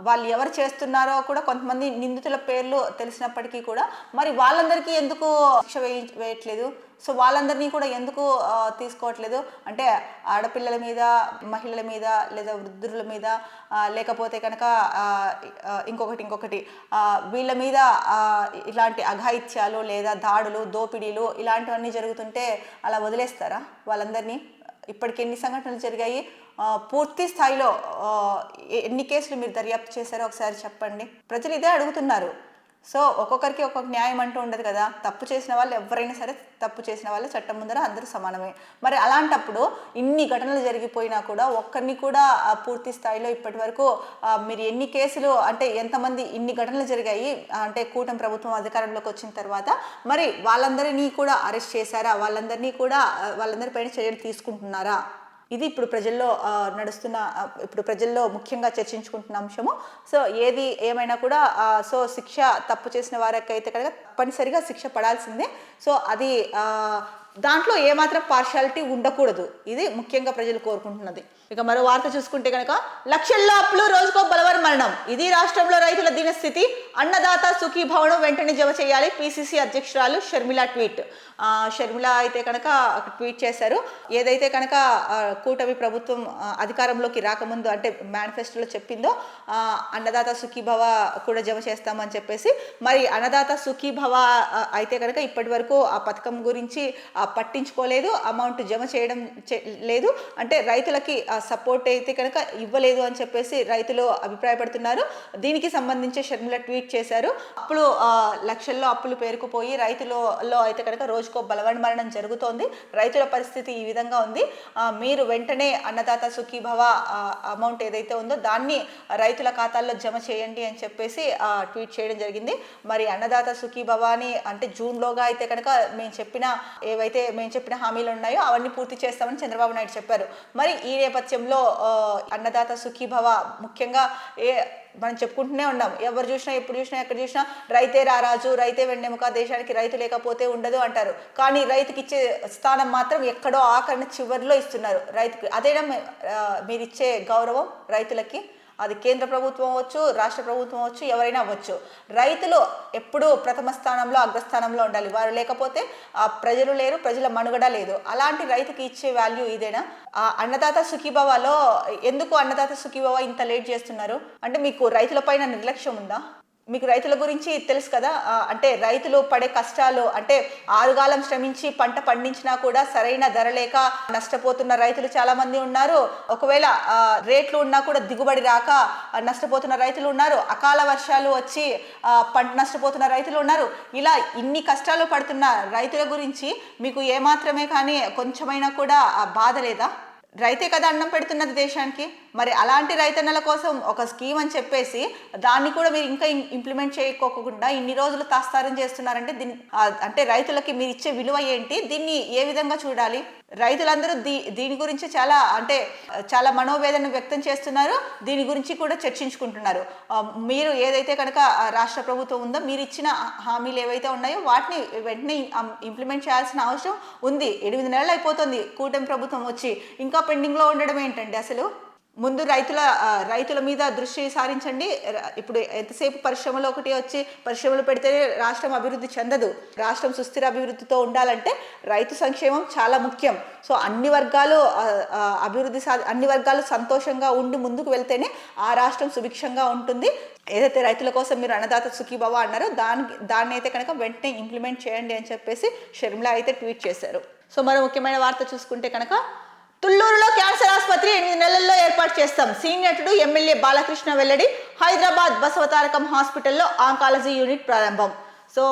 వాళ్ళు ఎవరు చేస్తున్నారో కూడా కొంతమంది నిందితుల పేర్లు తెలిసినప్పటికీ కూడా మరి వాళ్ళందరికీ ఎందుకు శిక్ష వేయట్లేదు? సో వాళ్ళందరినీ కూడా ఎందుకు తీసుకోవట్లేదు? అంటే ఆడపిల్లల మీద, మహిళల మీద, లేదా వృద్ధుల మీద, లేకపోతే కనుక ఇంకొకటి వీళ్ళ మీద ఇలాంటి అఘాయిత్యాలు లేదా దాడులు, దోపిడీలు ఇలాంటివన్నీ జరుగుతుంటే అలా వదిలేస్తారా వాళ్ళందరినీ? ఇప్పటికి ఎన్ని సంఘటనలు జరిగాయి? పూర్తి స్థాయిలో ఎన్ని కేసులు మీరు దర్యాప్తు చేశారో ఒకసారి చెప్పండి. ప్రజలు ఇదే అడుగుతున్నారు. సో ఒక్కొక్కరికి ఒక్కొక్క న్యాయం అంటూ ఉండదు కదా. తప్పు చేసిన వాళ్ళు ఎవరైనా సరే, తప్పు చేసిన వాళ్ళు చట్టం ముందర అందరూ సమానమే. మరి అలాంటప్పుడు ఇన్ని ఘటనలు జరిగిపోయినా కూడా ఒక్కరిని కూడా పూర్తి స్థాయిలో ఇప్పటి వరకు మీరు ఎన్ని కేసులు, అంటే ఎంతమంది, ఇన్ని ఘటనలు జరిగాయి అంటే కూటమి ప్రభుత్వం అధికారంలోకి వచ్చిన తర్వాత మరి వాళ్ళందరినీ కూడా అరెస్ట్ చేశారా? వాళ్ళందరిపైన చర్యలు తీసుకుంటున్నారా? ఇది ఇప్పుడు ప్రజల్లో ముఖ్యంగా చర్చించుకుంటున్న అంశము. సో ఏది ఏమైనా కూడా సో శిక్ష తప్పు చేసిన వారికైతే కనుక తప్పనిసరిగా శిక్ష పడాల్సిందే. సో అది దాంట్లో ఏమాత్రం పార్షాలిటీ ఉండకూడదు. ఇది ముఖ్యంగా ప్రజలు కోరుకుంటున్నది. ఇక మరో వార్త చూసుకుంటే కనుక లక్షల్లో అప్పులు రోజుకో బలవన్ మరణం. ఇది రాష్ట్రంలో రైతుల దీనస్థితి. అన్నదాత సుఖీభవనం వెంటనే జమ చేయాలి. పిసిసి అధ్యక్షురాలు షర్మిల ట్వీట్. షర్మిల అయితే కనుక ట్వీట్ చేశారు. ఏదైతే కనుక కూటమి ప్రభుత్వం అధికారంలోకి రాకముందు అంటే మేనిఫెస్టోలో చెప్పిందో అన్నదాత సుఖీభవ కూడా జమ చేస్తామని చెప్పేసి, మరి అన్నదాత సుఖీభవ అయితే కనుక ఇప్పటి వరకు ఆ పథకం గురించి పట్టించుకోలేదు, అమౌంట్ జమ చేయడం లేదు, అంటే రైతులకి సపోర్ట్ అయితే కనుక ఇవ్వలేదు అని చెప్పేసి రైతులు అభిప్రాయపడుతున్నారు. దీనికి సంబంధించి షర్మిల ట్వీట్ చేశారు. లక్షల్లో అప్పులు పేరుకుపోయి రైతులలో అయితే కనుక రోజుకో బలవన్ మరణం జరుగుతోంది. రైతుల పరిస్థితి ఈ విధంగా ఉంది. మీరు వెంటనే అన్నదాత సుఖీభవ అమౌంట్ ఏదైతే ఉందో దాన్ని రైతుల ఖాతాల్లో జమ చేయండి అని చెప్పేసి ట్వీట్ చేయడం జరిగింది. మరి అన్నదాత సుఖీభవాని అంటే జూన్లోగా అయితే కనుక మేము చెప్పిన హామీలు ఉన్నాయో అవన్నీ పూర్తి చేస్తామని చంద్రబాబు నాయుడు చెప్పారు. మరి ఈ నేపథ్యంలో అన్నదాత సుఖీభవ ముఖ్యంగా మనం చెప్పుకుంటూనే ఉన్నాం. ఎవరు చూసినా ఎప్పుడు చూసినా ఎక్కడ చూసినా రైతే రారాజు, రైతే వెన్నెముక, దేశానికి రైతు లేకపోతే ఉండదు అంటారు. కానీ రైతుకి ఇచ్చే స్థానం మాత్రం ఎక్కడో ఆఖరణ చివరిలో ఇస్తున్నారు రైతుకి. అదేనా మీరు ఇచ్చే గౌరవం రైతులకి? అది కేంద్ర ప్రభుత్వం అవ్వచ్చు, రాష్ట్ర ప్రభుత్వం అవ్వచ్చు, ఎవరైనా అవ్వచ్చు. రైతులు ఎప్పుడూ ప్రథమ స్థానంలో అగ్రస్థానంలో ఉండాలి. వారు లేకపోతే ప్రజలు లేరు, ప్రజల మనుగడ లేదు. అలాంటి రైతుకి ఇచ్చే వాల్యూ ఇదేనా? అన్నదాత సుఖీభవలో ఎందుకు అన్నదాత సుఖీభవ ఇంత లేట్ చేస్తున్నారు? అంటే మీకు రైతుల పైన నిర్లక్ష్యం ఉందా? మీకు రైతుల గురించి తెలుసు కదా. అంటే రైతులు పడే కష్టాలు, అంటే ఆరుగాలం శ్రమించి పంట పండించినా కూడా సరైన ధర లేక నష్టపోతున్న రైతులు చాలా మంది ఉన్నారు. ఒకవేళ రేట్లు ఉన్నా కూడా దిగుబడి రాక నష్టపోతున్న రైతులు ఉన్నారు. అకాల వర్షాలు వచ్చి పంట నష్టపోతున్న రైతులు ఉన్నారు. ఇలా ఇన్ని కష్టాలు పడుతున్న రైతుల గురించి మీకు ఏమాత్రమే కానీ కొంచెమైనా కూడా బాధ లేదా? రైతే కదా అన్నం పెడుతున్నది దేశానికి. మరి అలాంటి రైతన్నల కోసం ఒక స్కీమ్ అని చెప్పేసి దాన్ని కూడా మీరు ఇంకా ఇంప్లిమెంట్ చేయకోకుండా ఇన్ని రోజులు తాస్తారం చేస్తున్నారంటే అంటే రైతులకి మీరు ఇచ్చే విలువ ఏంటి? దీన్ని ఏ విధంగా చూడాలి? రైతులందరూ దీని గురించి చాలా మనోవేదన వ్యక్తం చేస్తున్నారు. దీని గురించి కూడా చర్చించుకుంటున్నారు. మీరు ఏదైతే కనుక రాష్ట్ర ప్రభుత్వం ఉందో మీరు ఇచ్చిన హామీలు ఏవైతే ఉన్నాయో వాటిని వెంటనే ఇంప్లిమెంట్ చేయాల్సిన అవసరం ఉంది. 8 నెలలు అయిపోతుంది కూటమి ప్రభుత్వం వచ్చి, ఇంకా పెండింగ్లో ఉండడం ఏంటండి అసలు? ముందు రైతుల మీద దృష్టి సారించండి. ఇప్పుడు ఎంతసేపు పరిశ్రమలు ఒకటి వచ్చి పరిశ్రమలు పెడితేనే రాష్ట్రం అభివృద్ధి చెందదు. రాష్ట్రం సుస్థిర అభివృద్ధితో ఉండాలంటే రైతు సంక్షేమం చాలా ముఖ్యం. సో అన్ని వర్గాలు సంతోషంగా ఉండి ముందుకు వెళ్తేనే ఆ రాష్ట్రం సుభిక్షంగా ఉంటుంది. ఏదైతే రైతుల కోసం మీరు అన్నదాత సుఖీభవ అన్నారో దాన్ని అయితే కనుక వెంటనే ఇంప్లిమెంట్ చేయండి అని చెప్పేసి షర్మిల అయితే ట్వీట్ చేశారు. సో మరో ముఖ్యమైన వార్త చూసుకుంటే కనుక తుళ్లూరులో క్యాన్సర్ ఆసుపత్రి 8 నెలల్లో ఏర్పాటు చేస్తాం. సీనియర్ నటుడు ఎమ్మెల్యే బాలకృష్ణ వెల్లడి. హైదరాబాద్ బసవతారకం హాస్పిటల్లో ఆంకాలజీ యూనిట్ ప్రారంభం. సో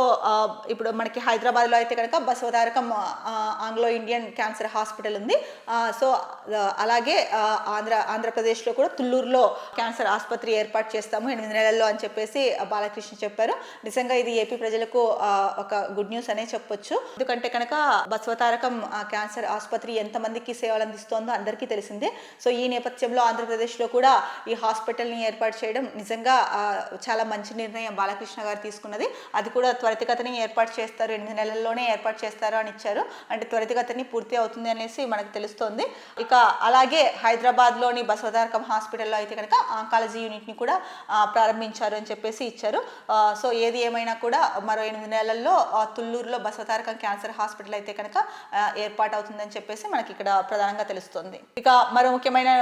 ఇప్పుడు మనకి హైదరాబాద్లో అయితే కనుక Basavatarakam Anglo Indian cancer hospital ఉంది. సో అలాగే ఆంధ్రప్రదేశ్లో కూడా తుళ్లూరులో క్యాన్సర్ ఆసుపత్రి ఏర్పాటు చేస్తాము 8 నెలల్లో అని చెప్పేసి బాలకృష్ణ చెప్పారు. నిజంగా ఇది ఏపీ ప్రజలకు ఒక గుడ్ న్యూస్ అనే చెప్పొచ్చు. ఎందుకంటే కనుక బసవతారకం క్యాన్సర్ ఆసుపత్రి ఎంతమందికి సేవలు అందిస్తోందో అందరికీ తెలిసిందే. సో ఈ నేపథ్యంలో ఆంధ్రప్రదేశ్లో కూడా ఈ హాస్పిటల్ని ఏర్పాటు చేయడం నిజంగా చాలా మంచి నిర్ణయం బాలకృష్ణ గారు తీసుకున్నది. అది కూడా త్వరితగతిని ఏర్పాటు చేస్తారు, 8 నెలల్లోనే ఏర్పాటు చేస్తారు అని ఇచ్చారు. అంటే త్వరితగతిని పూర్తి అవుతుంది అనేసి మనకు తెలుస్తోంది. ఇక అలాగే హైదరాబాద్లోని బసవతారకం హాస్పిటల్లో అయితే కనుక ఆంకాలజీ యూనిట్ని కూడా ప్రారంభించారు అని చెప్పేసి ఇచ్చారు. సో ఏది ఏమైనా కూడా మరో 8 నెలల్లో తుళ్లూరులో బసవతారకం క్యాన్సర్ హాస్పిటల్ అయితే కనుక ఏర్పాటు అవుతుందని చెప్పేసి మనకి ఇక్కడ ప్రధానంగా తెలుస్తుంది. ఇక మరో ముఖ్యమైన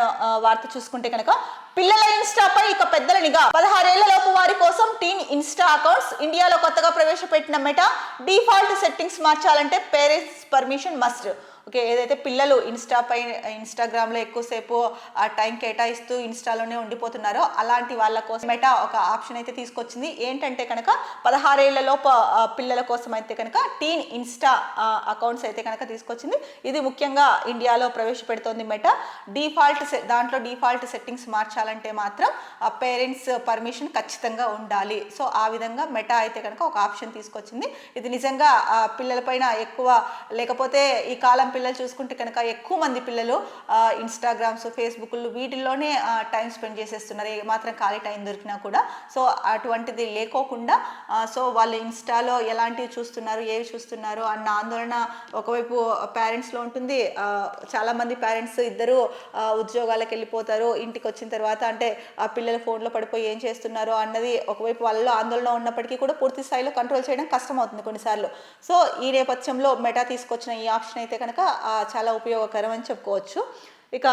వార్త చూసుకుంటే కనుక పిల్లల ఇన్స్టాపై ఇక పెద్దల నిఘా. 16 ఏళ్లలోపు వారి కోసం టీన్ ఇన్స్టా అకౌంట్స్. ఇండియాలో కొత్తగా ప్రవేశపెట్టిన మెటా డిఫాల్ట్ సెట్టింగ్స్ మార్చాలంటే పేరెంట్స్ పర్మిషన్ మస్ట్. ఓకే, ఏదైతే పిల్లలు ఇన్స్టాగ్రామ్లో ఎక్కువసేపు టైం కేటాయిస్తూ ఇన్స్టాలోనే ఉండిపోతున్నారో అలాంటి వాళ్ళ కోసం మెటా ఒక ఆప్షన్ అయితే తీసుకొచ్చింది. ఏంటంటే కనుక 16 ఏళ్లలోపు పిల్లల కోసం అయితే కనుక టీన్ ఇన్స్టా అకౌంట్స్ అయితే కనుక తీసుకొచ్చింది. ఇది ముఖ్యంగా ఇండియాలో ప్రవేశపెడుతోంది మెటా. దాంట్లో డిఫాల్ట్ సెట్టింగ్స్ మార్చాలంటే మాత్రం పేరెంట్స్ పర్మిషన్ ఖచ్చితంగా ఉండాలి. సో ఆ విధంగా మెటా అయితే కనుక ఒక ఆప్షన్ తీసుకొచ్చింది. ఇది నిజంగా పిల్లలపైన ఎక్కువ లేకపోతే ఈ కాలం పిల్లలు చూసుకుంటే కనుక ఎక్కువ మంది పిల్లలు ఇన్స్టాగ్రామ్స్, ఫేస్బుక్లు వీటిల్లోనే టైం స్పెండ్ చేసేస్తున్నారు, ఏ మాత్రం ఖాళీ టైం దొరికినా కూడా. సో అటువంటిది లేకోకుండా సో వాళ్ళు ఇన్స్టాలో ఎలాంటివి చూస్తున్నారు, ఏవి చూస్తున్నారు అన్న ఆందోళన ఒకవైపు పేరెంట్స్లో ఉంటుంది. చాలామంది పేరెంట్స్ ఇద్దరు ఉద్యోగాలకు వెళ్ళిపోతారు, ఇంటికి వచ్చిన తర్వాత అంటే ఆ పిల్లల ఫోన్లో పడిపోయి ఏం చేస్తున్నారో అన్నది ఒకవైపు వాళ్ళలో ఆందోళన ఉన్నప్పటికీ కూడా పూర్తి స్థాయిలో కంట్రోల్ చేయడం కష్టమవుతుంది కొన్నిసార్లు. సో ఈ నేపథ్యంలో మెటా తీసుకొచ్చిన ఈ ఆప్షన్ అయితే కనుక చాలా ఉపయోగకరం అని చెప్పుకోవచ్చు. ఇక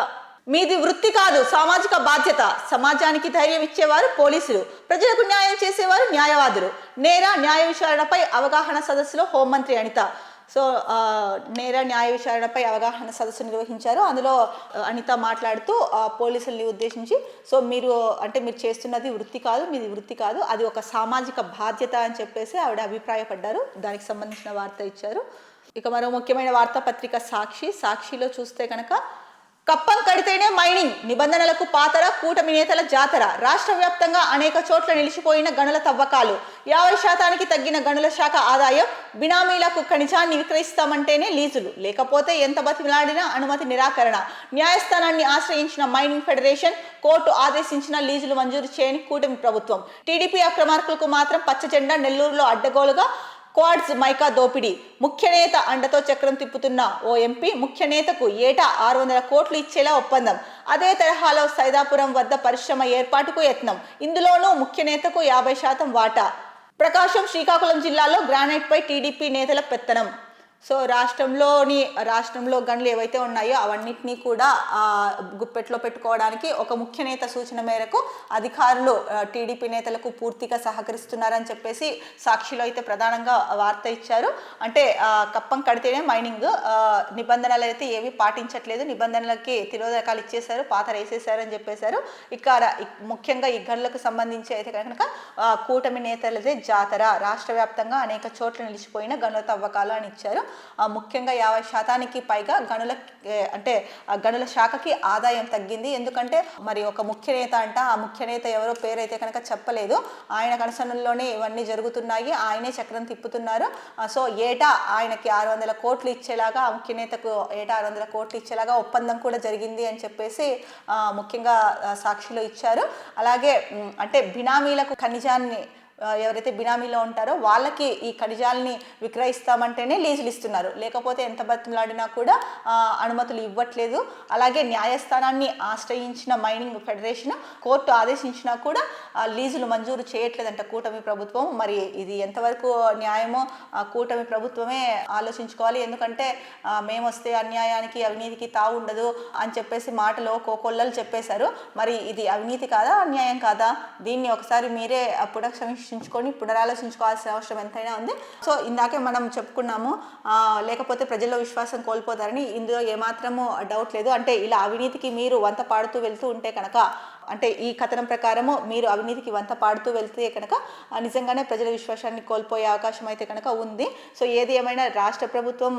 మీది వృత్తి కాదు, సామాజిక బాధ్యత. సమాజానికి ధైర్యం ఇచ్చేవారు పోలీసులు, ప్రజలకు న్యాయం చేసేవారు న్యాయవాదులు. నేర న్యాయ విచారణపై అవగాహన సదస్సులో హోంమంత్రి అనిత. సో నేర న్యాయ విచారణపై అవగాహన సదస్సు నిర్వహించారు. అందులో అనిత మాట్లాడుతూ పోలీసుల్ని ఉద్దేశించి సో మీరు చేస్తున్నది వృత్తి కాదు, మీది వృత్తి కాదు, అది ఒక సామాజిక బాధ్యత అని చెప్పేసి ఆవిడ అభిప్రాయపడ్డారు. దానికి సంబంధించిన వార్త ఇచ్చారు. ఇక మరో ముఖ్యమైన వార్తాపత్రిక సాక్షిలో చూస్తే కనుక కప్పం కడితేనే మైనింగ్, నిబంధనలకు పాతర, కూటమి నేతల జాతర. రాష్ట్ర వ్యాప్తంగా అనేక చోట్ల నిలిచిపోయిన గనుల తవ్వకాలు. 50% తగ్గిన గనుల శాఖ ఆదాయం. బినామీలకు ఖనిజాన్ని విక్రయిస్తామంటేనే లీజులు, లేకపోతే ఎంత బతిమిలాడినా అనుమతి నిరాకరణ. న్యాయస్థానాన్ని ఆశ్రయించిన మైనింగ్ ఫెడరేషన్, కోర్టు ఆదేశించిన లీజులు మంజూరు చేయని కూటమి ప్రభుత్వం. టీడీపీ అక్రమార్కులకు మాత్రం పచ్చ జెండా. నెల్లూరులో అడ్డగోలుగా క్వాడ్స్ మైకా దోపిడీ. ముఖ్య నేత అండతో చక్రం తిప్పుతున్న ఓ ఎంపీ, ముఖ్య నేతకు ఏటా 600 కోట్లు ఇచ్చేలా ఒప్పందం. అదే తరహాలో సైదాపురం వద్ద పరిశ్రమ ఏర్పాటుకు యత్నం. ఇందులోనూ ముఖ్య నేతకు 50% వాటా. ప్రకాశం, శ్రీకాకుళం జిల్లాలో గ్రానైట్పై టీడీపీ నేతల పెత్తనం. సో రాష్ట్రంలో గనులు ఏవైతే ఉన్నాయో అవన్నిటినీ కూడా గుప్పెట్లో పెట్టుకోవడానికి ఒక ముఖ్య నేత సూచన మేరకు అధికారులు టీడీపీ నేతలకు పూర్తిగా సహకరిస్తున్నారని చెప్పేసి సాక్షిలో అయితే ప్రధానంగా వార్త ఇచ్చారు. అంటే కప్పం కడితేనే మైనింగ్, నిబంధనలు అయితే ఏవి పాటించట్లేదు, నిబంధనలకి తిరోధకాలు ఇచ్చేశారు, పాత వేసేశారు అని చెప్పేశారు. ముఖ్యంగా ఈ గనులకు సంబంధించి అయితే కనుక కూటమి నేతలదే జాతర. రాష్ట్ర వ్యాప్తంగా అనేక చోట్ల నిలిచిపోయిన గనుల తవ్వకాలు అని ఇచ్చారు. ముఖ్యంగా 50% పైగా గనుల శాఖకి ఆదాయం తగ్గింది. ఎందుకంటే మరి ఒక ముఖ్య నేత ఆ ముఖ్య నేత ఎవరో పేరైతే కనుక చెప్పలేదు. ఆయన కనసనల్లోనే ఇవన్నీ జరుగుతున్నాయి, ఆయనే చక్రం తిప్పుతున్నారు. సో ఏటా ఆయనకి 600 కోట్లు ఇచ్చేలాగా, ఆ ముఖ్య నేతకు ఏటా 600 కోట్లు ఇచ్చేలాగా ఒప్పందం కూడా జరిగింది అని చెప్పేసి ముఖ్యంగా సాక్షిలో ఇచ్చారు. అలాగే బినామీలకు ఖనిజాన్ని ఎవరైతే బినామీలో ఉంటారో వాళ్ళకి ఈ ఖనిజాలని విక్రయిస్తామంటేనే లీజులు ఇస్తున్నారు, లేకపోతే ఎంత బతిమలాడినా కూడా అనుమతులు ఇవ్వట్లేదు. అలాగే న్యాయస్థానాన్ని ఆశ్రయించిన మైనింగ్ ఫెడరేషన్, కోర్టు ఆదేశించినా కూడా లీజులు మంజూరు చేయట్లేదంట కూటమి ప్రభుత్వం. మరి ఇది ఎంతవరకు న్యాయమో కూటమి ప్రభుత్వమే ఆలోచించుకోవాలి. ఎందుకంటే మేము వస్తే అన్యాయానికి, అవినీతికి తావు ఉండదు అని చెప్పేసి మాటలో కోకొల్లలు చెప్పేశారు. మరి ఇది అవినీతి కాదా, అన్యాయం కాదా? దీన్ని ఒకసారి మీరే పునరాలోచించుకోవాల్సిన అవసరం ఎంతైనా ఉంది. సో ఇందాకే మనం చెప్పుకున్నాము, లేకపోతే ప్రజల్లో విశ్వాసం కోల్పోతారని. ఇందులో ఏమాత్రము డౌట్ లేదు. ఇలా అవినీతికి మీరు వంత పాడుతూ వెళ్తూ ఉంటే కనుక, ఈ కథనం ప్రకారము మీరు అవినీతికి వంత పాడుతూ వెళ్తే కనుక నిజంగానే ప్రజల విశ్వాసాన్ని కోల్పోయే అవకాశం అయితే కనుక ఉంది. సో ఏది ఏమైనా రాష్ట్ర ప్రభుత్వం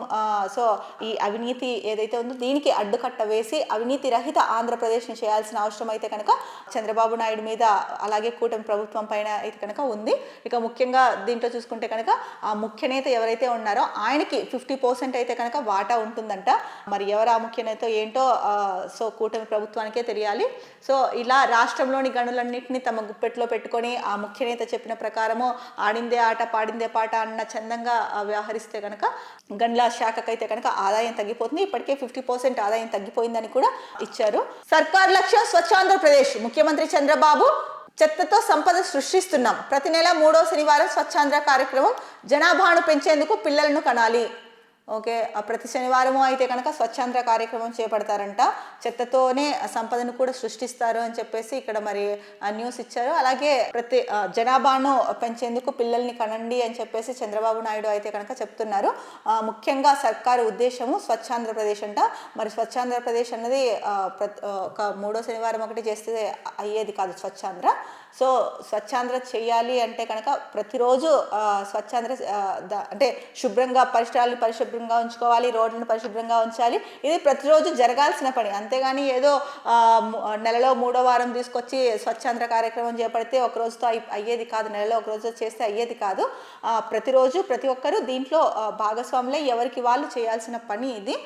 సో ఈ అవినీతి ఏదైతే ఉందో దీనికి అడ్డుకట్ట వేసి అవినీతి రహిత ఆంధ్రప్రదేశ్ని చేయాల్సిన అవసరం అయితే కనుక చంద్రబాబు నాయుడు మీద, అలాగే కూటమి ప్రభుత్వం పైన అయితే కనుక ఉంది. ఇక ముఖ్యంగా దీంట్లో చూసుకుంటే కనుక ఆ ముఖ్య నేత ఎవరైతే ఉన్నారో ఆయనకి 50% అయితే కనుక వాటా ఉంటుందంట. మరి ఎవరు ఆ ముఖ్య నేత ఏంటో సో కూటమి ప్రభుత్వానికే తెలియాలి. సో ఇలా రాష్ట్రంలోని గనులన్నింటినీ తమ గుప్పెట్లో పెట్టుకొని ఆ ముఖ్య నేత చెప్పిన ప్రకారము ఆడిందే ఆట పాడిందే పాట అన్న చందంగా వ్యవహరిస్తే కనుక గనుల శాఖకైతే కనుక ఆదాయం తగ్గిపోతుంది. ఇప్పటికే 50% ఆదాయం తగ్గిపోయిందని కూడా ఇచ్చారు. సర్కార్ లక్ష్యం స్వచ్ఛాంధ్రప్రదేశ్. ముఖ్యమంత్రి చంద్రబాబు, చెత్తతో సంపద సృష్టిస్తున్నాం. ప్రతి నెల 3వ శనివారం స్వచ్ఛాంధ్ర కార్యక్రమం. జనాభాను పెంచేందుకు పిల్లలను కనాలి. ఓకే, ప్రతి శనివారము అయితే కనుక స్వచ్ఛాంధ్ర కార్యక్రమం చేపడతారంట. చెత్తతోనే సంపదను కూడా సృష్టిస్తారు అని చెప్పేసి ఇక్కడ మరి న్యూస్ ఇచ్చారు. అలాగే ప్రతి జనాభాను పెంచేందుకు పిల్లల్ని కనండి అని చెప్పేసి చంద్రబాబు నాయుడు అయితే కనుక చెప్తున్నారు. ముఖ్యంగా సర్కారు ఉద్దేశము స్వచ్ఛాంధ్రప్రదేశ్ అంట. మరి స్వచ్ఛాంధ్రప్రదేశ్ అన్నది ఒక 3వ శనివారం ఒకటి చేస్తే అయ్యేది కాదు స్వచ్ఛాంధ్ర. సో స్వచ్ఛాంధ్ర చేయాలి అంటే కనుక ప్రతిరోజు స్వచ్ఛాంధ్ర శుభ్రంగా పరిసరాలను పరిశుభ్రంగా ఉంచుకోవాలి, రోడ్లను పరిశుభ్రంగా ఉంచాలి. ఇది ప్రతిరోజు జరగాల్సిన పని. అంతేగాని ఏదో నెలలో 3వ వారం తీసుకొచ్చి స్వచ్ఛాంధ్ర కార్యక్రమం చేపడితే ఒక రోజుతో అయ్యేది కాదు, నెలలో ఒక రోజు చేస్తే అయ్యేది కాదు. ప్రతిరోజు ప్రతి ఒక్కరూ దీంట్లో భాగస్వాములే, ఎవరికి వాళ్ళు చేయాల్సిన పని ఇది.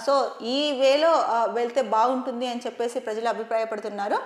సో ఈ వేలో వెళ్తే బాగుంటుంది అని చెప్పేసి ప్రజలు అభిప్రాయపడుతున్నారు.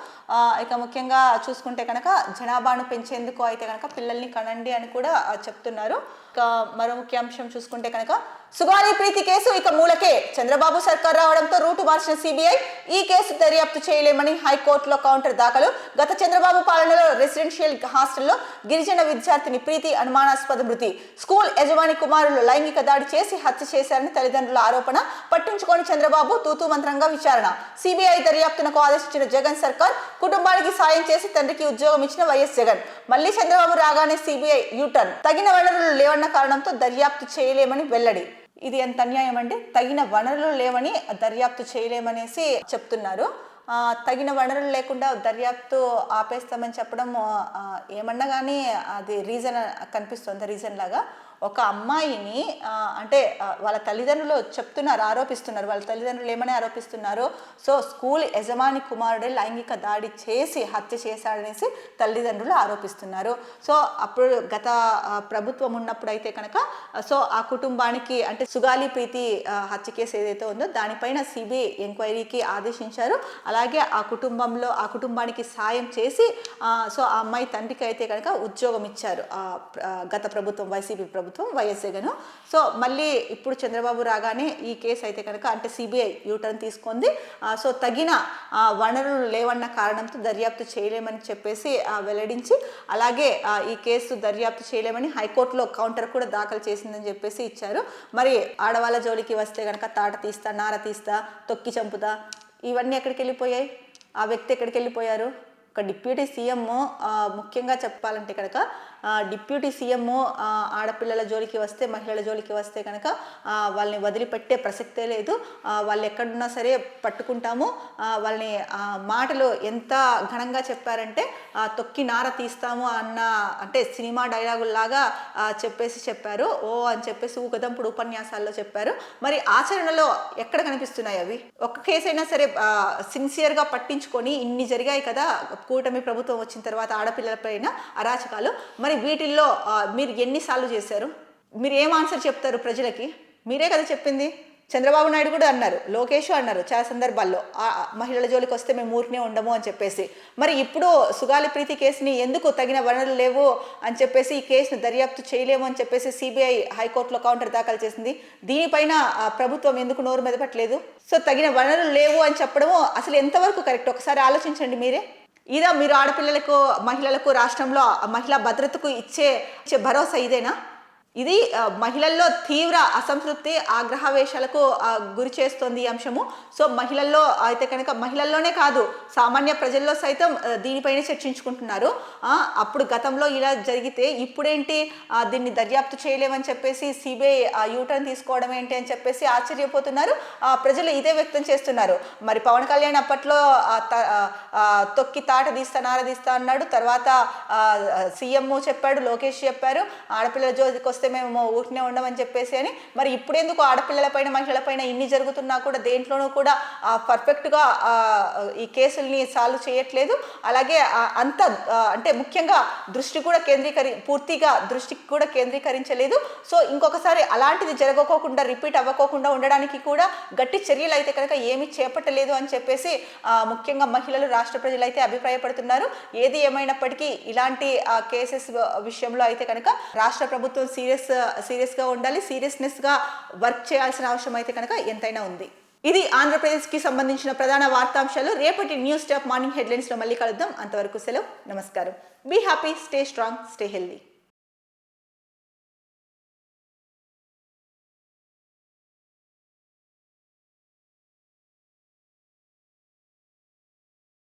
ఇక ముఖ్యంగా చూసుకుంటే కనుక జనాభాను పెంచేందుకు అయితే కనుక పిల్లల్ని కనండి అని కూడా చెప్తున్నారు. ఇక మరో ముఖ్యాంశం చూసుకుంటే కనుక సుగాలి ప్రీతి కేసు ఇక మూలకే. చంద్రబాబు సర్కార్ రావడంతో రూటు మార్చిన సిబిఐ ఈ కేసు దర్యాప్తు చేయలేమని హైకోర్టులో కౌంటర్ దాఖలు. గత చంద్రబాబు పాలనలో రెసిడెన్షియల్ హాస్టల్లో గిరిజన విద్యార్థిని ప్రీతి అనుమానాస్పద మృతి. స్కూల్ యజమాని కుమారులు లైంగిక దాడి చేసి హత్య చేశారని తల్లిదండ్రుల ఆరోపణ. పట్టించుకోని చంద్రబాబు తూతూ మంత్రంగా విచారణ. సిబిఐ దర్యాప్తునకు ఆదేశించిన జగన్ సర్కార్. కుటుంబానికి సాయం చేసి తండ్రికి ఉద్యోగం ఇచ్చిన వైఎస్ జగన్. మళ్లీ చంద్రబాబు రాగానే సిబిఐ యూటర్న్. తగిన వనరులు లేవన్న కారణంతో దర్యాప్తు చేయలేమని వెల్లడి. ఇది ఎంత అన్యాయం అంటే తగిన వనరులు లేవని దర్యాప్తు చేయలేమనేసి చెప్తున్నారు. తగిన వనరులు లేకుండా దర్యాప్తు ఆపేస్తామని చెప్పడం ఏమన్నా కానీ అది రీజన్ కనిపిస్తుంది. రీజన్ లాగా ఒక అమ్మాయిని అంటే వాళ్ళ తల్లిదండ్రులు చెప్తున్నారు, ఆరోపిస్తున్నారు. వాళ్ళ తల్లిదండ్రులు ఏమని ఆరోపిస్తున్నారు? సో స్కూల్ యజమాని కుమారుడే లైంగిక దాడి చేసి హత్య చేశాడనేసి తల్లిదండ్రులు ఆరోపిస్తున్నారు. సో అప్పుడు గత ప్రభుత్వం ఉన్నప్పుడు అయితే కనుక సో ఆ కుటుంబానికి అంటే సుగాలి ప్రీతి హత్య కేసు ఏదైతే ఉందో దానిపైన సిబిఐ ఎంక్వైరీకి ఆదేశించారు. అలాగే ఆ కుటుంబానికి సాయం చేసి సో ఆ అమ్మాయి తండ్రికి అయితే కనుక ఉద్యోగం ఇచ్చారు గత ప్రభుత్వం, వైసీపీ ప్రభుత్వం, వైఎస్ జగన్. సో మళ్ళీ ఇప్పుడు చంద్రబాబు రాగానే ఈ కేసు అయితే కనుక అంటే సిబిఐ యూటర్న్ తీసుకుంది. సో తగిన వనరులు లేవన్న కారణంతో దర్యాప్తు చేయలేమని చెప్పేసి వెల్లడించి, అలాగే ఈ కేసు దర్యాప్తు చేయలేమని హైకోర్టులో కౌంటర్ కూడా దాఖలు చేసిందని చెప్పేసి ఇచ్చారు. మరి ఆడవాళ్ళ జోలికి వస్తే కనుక తాట తీస్తా, నార తీస్తా, తొక్కి చంపుతా, ఇవన్నీ ఎక్కడికి వెళ్ళిపోయాయి? ఆ వ్యక్తి ఎక్కడికి వెళ్ళిపోయారు? ఒక డిప్యూటీ సీఎం ముఖ్యంగా చెప్పాలంటే కనుక డిప్యూటీ సీఎం ఆడపిల్లల జోలికి వస్తే, మహిళల జోలికి వస్తే కనుక వాళ్ళని వదిలిపెట్టే ప్రసక్తే లేదు. వాళ్ళు ఎక్కడున్నా సరే పట్టుకుంటాము. వాళ్ళని మాటలు ఎంత ఘనంగా చెప్పారంటే తొక్కి నార తీస్తాము అన్న అంటే సినిమా డైలాగుల్లాగా చెప్పారు. ఓ అని చెప్పేసి ఊకదంపుడు ఉపన్యాసాల్లో చెప్పారు. మరి ఆచరణలో ఎక్కడ కనిపిస్తున్నాయి అవి? ఒక్క కేసైనా సరే సిన్సియర్గా పట్టించుకొని ఇన్ని జరిగాయి కదా కూటమి ప్రభుత్వం వచ్చిన తర్వాత ఆడపిల్లలపైన అరాచకాలు. మరి వీటిల్లో మీరు ఎన్నిసార్లు చేశారు? మీరు ఏం ఆన్సర్ చెప్తారు ప్రజలకి? మీరే కదా చెప్పింది. చంద్రబాబు నాయుడు కూడా అన్నారు, లోకేష్ అన్నారు చాలా సందర్భాల్లో మహిళల జోలికి వస్తే మేము ఊరినే ఉండము అని చెప్పేసి. మరి ఇప్పుడు సుగాలి ప్రీతి కేసుని ఎందుకు తగిన వనరులు లేవు అని చెప్పేసి ఈ కేసును దర్యాప్తు చేయలేము అని చెప్పేసి సిబిఐ హైకోర్టులో కౌంటర్ దాఖలు చేసింది. దీనిపైన ప్రభుత్వం ఎందుకు నోరు మెదపట్లేదు? సో తగిన వనరులు లేవు అని చెప్పడము అసలు ఎంతవరకు కరెక్ట్? ఒకసారి ఆలోచించండి మీరే. ఇదా మీరు ఆడపిల్లలకు, మహిళలకు, రాష్ట్రంలో మహిళా భద్రతకు ఇచ్చే భరోసా ఇదేనా? ఇది మహిళల్లో తీవ్ర అసంతృప్తి, ఆగ్రహవేశాలకు గురి చేస్తోంది ఈ అంశము. సో మహిళల్లో అయితే కనుక మహిళల్లోనే కాదు సామాన్య ప్రజల్లో సైతం దీనిపైనే చర్చించుకుంటున్నారు. అప్పుడు గతంలో ఇలా జరిగితే ఇప్పుడేంటి దీన్ని దర్యాప్తు చేయలేమని చెప్పేసి సిబిఐ యూటర్న్ తీసుకోవడం ఏంటి అని చెప్పేసి ఆశ్చర్యపోతున్నారు. ప్రజలు ఇదే వ్యక్తం చేస్తున్నారు. మరి పవన్ కళ్యాణ్ అప్పట్లో తొక్కి తాట తీస్తా, నార తీస్తా అన్నాడు. తర్వాత సీఎం చెప్పాడు, లోకేష్ చెప్పారు ఆడపిల్లల జోలికి వస్తే మేము ఊరినే ఉండమని చెప్పేసి అని. మరి ఇప్పుడెందుకు ఆడపిల్లలపైన, మహిళలపైన ఇన్ని జరుగుతున్నా కూడా దేంట్లోనూ కూడా పర్ఫెక్ట్గా ఈ కేసుల్ని సాల్వ్ చేయట్లేదు. అలాగే అంత అంటే ముఖ్యంగా పూర్తిగా దృష్టికి కూడా కేంద్రీకరించలేదు. సో ఇంకొకసారి అలాంటిది జరగకోకుండా, రిపీట్ అవ్వకోకుండా ఉండడానికి కూడా గట్టి చర్యలు అయితే కనుక ఏమీ చేపట్టలేదు అని చెప్పేసి ముఖ్యంగా మహిళలు, రాష్ట్ర ప్రజలు అయితే అభిప్రాయపడుతున్నారు. ఏది ఏమైనప్పటికీ ఇలాంటి కేసెస్ విషయంలో అయితే కనుక రాష్ట్ర ప్రభుత్వం సీరియస్గా ఉండాలి. సీరియస్నెస్గా వర్క్ చేయాల్సిన అవసరం అయితే కనుక ఎంతైనా ఉంది. ఇది ఆంధ్రప్రదేశ్కి సంబంధించిన ప్రధాన వార్తాంశాలు. రేపటి న్యూస్ టాప్ మార్నింగ్ హెడ్లైన్స్లో మళ్ళీ కలుద్దాం. అంతవరకు సెలవు, నమస్కారం. Be happy, stay strong, stay healthy.